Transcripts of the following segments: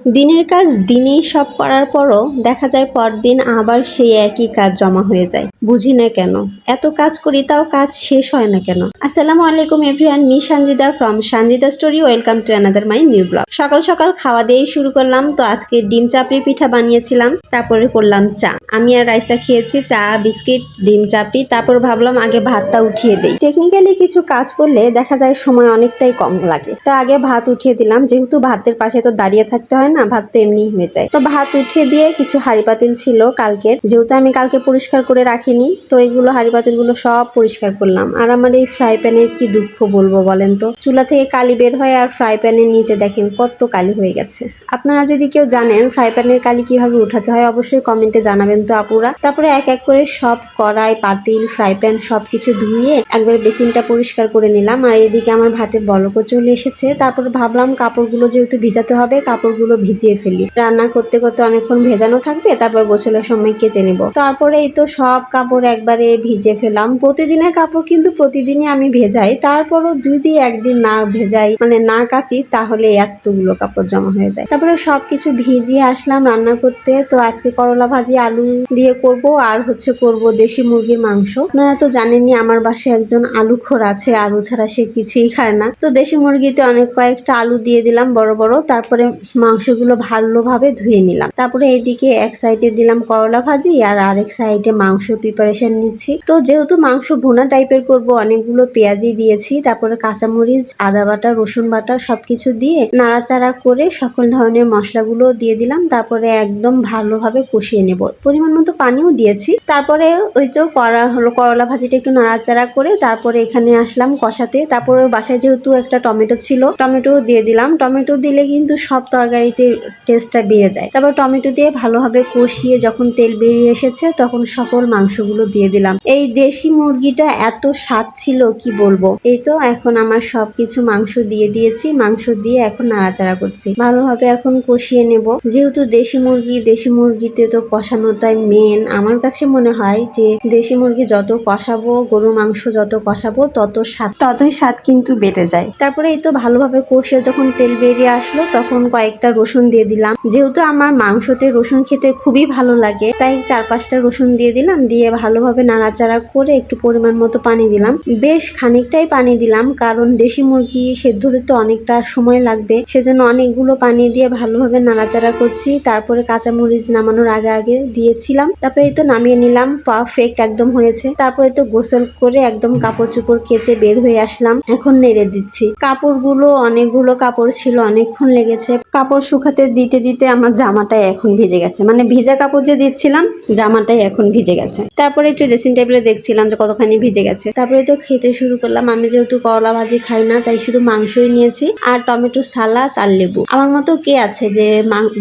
দিনের কাজ দিনেই সব করার পরও দেখা যায় পরদিন আবার সেই একই কাজ জমা হয়ে যায়। বুঝি না কেন এত কাজ করি তাও কাজ শেষ হয় না কেন। আসসালামু আলাইকুম everyone, me Sanjida from Sanjida story. Welcome to another my new blog. সকাল সকাল খাওয়া দিয়েই শুরু করলাম। তো আজকে ডিম চাপড়ি পিঠা বানিয়েছিলাম, তারপরে করলাম চা। আমি আর রাইসা খেয়েছি চা, বিস্কিট, ডিম চাপড়ি। তারপর ভাবলাম আগে ভাতটা উঠিয়ে দিই। টেকনিক্যালি কিছু কাজ করলে দেখা যায় সময় অনেকটাই কম লাগে। তো আগে ভাত উঠিয়ে দিলাম, যেহেতু ভাতের পাশে তো দাঁড়িয়ে থাকতে হয় না, ভাত তো এমনি হয়ে যায়। তো ভাত উঠিয়ে দিয়ে কিছু হাঁড়ি পাতিল ছিল কালকের, যেহেতু আমি কালকে পরিষ্কার করে রাখিনি, তো এগুলো হাঁড়ি পাতিল গুলো সব পরিষ্কার করলাম। আর আমার এই ফ্রাই প্যানের কি দুঃখ বলবো বলেন তো, চুলা থেকে কালি বের হয় আর ফ্রাই প্যানের নিচে দেখেন কত কালি হয়ে গেছে। আপনারা যদি কেউ জানেন ফ্রাই প্যানের কালি কিভাবে উঠাতে হয় অবশ্যই কমেন্টে জানাবেন তো আপুরা। তারপরে এক এক করে সব কড়াই, পাতিল, ফ্রাই প্যান সবকিছু ধুয়ে একবার বেসিনটা পরিষ্কার করে নিলাম। আর এদিকে আমার ভাতের বলকও চলে এসেছে। তারপর ভাবলাম কাপড়গুলো যেহেতু ভিজাতে হবে, কাপড়গুলো ভিজিয়ে ফেলি। রান্না করতে করতে অনেকক্ষণ ভেজানো থাকবে, তারপর গোসলের সময় কেচে নেব। তারপরে এই তো সব কাপড় একবারে ভিজে ফেলাম। প্রতিদিনের কাপড় কিন্তু প্রতিদিনই আমি ভেজাই, তারপরও যদি একদিন না ভেজাই মানে না কাচি তাহলে এতগুলো কাপড় জমা হয়ে যায়। তারপরে সবকিছু ভিজিয়ে আসলাম রান্না করতে। তো আজকে করলা ভাজি আলু দিয়ে করব, আর করব দেশি মুরগির মাংস। আপনারা তো জানেনই আমার বাসায় একজন আলু খোর আছে, আলু ছাড়া সে কিছুই খায় না। তো দেশি মুরগিতে অনেক কয়েকটা আলু দিয়ে দিলাম বড় বড়। তারপরে মাংসগুলো ভালোভাবে ধুয়ে নিলাম। তারপরে এইদিকে এক সাইডে দিলাম করলা ভাজি, আর আরেক সাইডে মাংস প্রিপারেশন নিচ্ছি। তো যেহেতু মাংস ভুনা টাইপের করব, অনেকগুলো পেঁয়াজি দিয়েছি। তারপরে কাঁচামরিচ, আদা বাটা, রসুন বাটা সবকিছু দিয়ে নাড়াচাড়া করে সকল ধরনের মশলাগুলো দিয়ে দিলাম। তারপরে একদম ভালোভাবে কষিয়ে নেব। পরিমাণ মতো পানিও দিয়েছি। তারপরে ওই তো করলা ভাজিটা একটু নাড়াচাড়া করে তারপরে এখানে আসলাম কষাতে। তারপরে বাসায় যেহেতু একটা টমেটো ছিল, টমেটো দিয়ে দিলাম। টমেটো দিলে কিন্তু সব তরকারিতে টেস্টটা বেড়ে যায়। তারপর টমেটো দিয়ে ভালোভাবে কষিয়ে যখন তেল বেরিয়ে এসেছে তখন সকল মাংসগুলো দিয়ে দিলাম। এই দেশি মুরগিটা এত স্বাদ ছিল কি বলবো। এই তো এখন আমার সবকিছু মাংস দিয়ে দিয়েছি। মাংস দিয়ে এখন নাড়াচাড়া করছি, ভালোভাবে এখন কষিয়ে নেব। যেহেতু দেশি মুরগিতে তো কষানোটাই মেন। আমার কাছে মনে হয় যে দেশি মুরগি যত কষাবো, গরু মাংস যত কষাবো ততই স্বাদ কিন্তু বেড়ে যায়। তারপরে এই তো ভালোভাবে কষে যখন তেল বেরিয়ে আসলো তখন কয়েকটা রসুন দিয়ে দিলাম। যেহেতু আমার মাংসতে রসুন খেতে খুবই ভালো লাগে, তাই 4-5টা রসুন দিয়ে দিলাম। দিয়ে ভালোভাবে নাড়াচাড়া করে একটু পরিমাণ মতো পানি দিলাম। বেশ খানিকটাই পানি দিলাম, কারণ দেশি মুরগি সেদ্ধ হতে অনেকটা সময় লাগবে, সেজন্য অনেকগুলো পানি দিয়ে ভালোভাবে নাড়াচাড়া করছি। তারপরে কাঁচামরিচ নামানোর আগে দিয়েছিলাম। তারপরে এই তো নামিয়ে নিলাম। পারফেক্ট একদম হয়েছে। তারপরে তো গোসল করে একদম কাপড় চোপড় কেচে বের হয়ে আসলাম। এখন নেড়ে দিচ্ছি। কাপড়গুলো অনেকগুলো কাপড় ছিল, অনেকক্ষণ লেগেছে। কাপড় শুকাতে দিতে দিতে আমার জামাটাই এখন ভিজে গেছে, মানে ভিজা কাপড় যে দিচ্ছিলাম জামাটাই এখন ভিজে গেছে। তারপরে একটু ড্রেসিং টেবিলে দেখছিলাম যে কতখানি ভিজে গেছে। তারপরে তো খেতে শুরু করলাম। আমি যেহেতু করলা ভাজি খাই না, তাই শুধু মাংসই নিয়েছি আর টমেটো সালাদ আর লেবু। আমার মতো কে আছে যে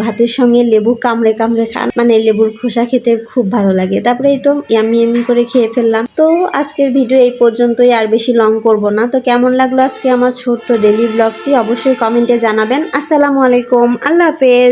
ভাতের সঙ্গে লেবু কামড়ে কামড়ে খান, মানে লেবুর খোসা খেতে খুব ভালো লাগে। তারপরে এই তো ইয়ামি করে খেয়ে ফেললাম। তো আজকের ভিডিও এই পর্যন্তই, আর বেশি লং করব না। তো কেমন লাগলো আজকে আমার ছোট্ট ডেইলি ব্লগটি অবশ্যই কমেন্টে জানাবেন। আসসালামু আলাইকুম, আল্লাহ হাফেজ।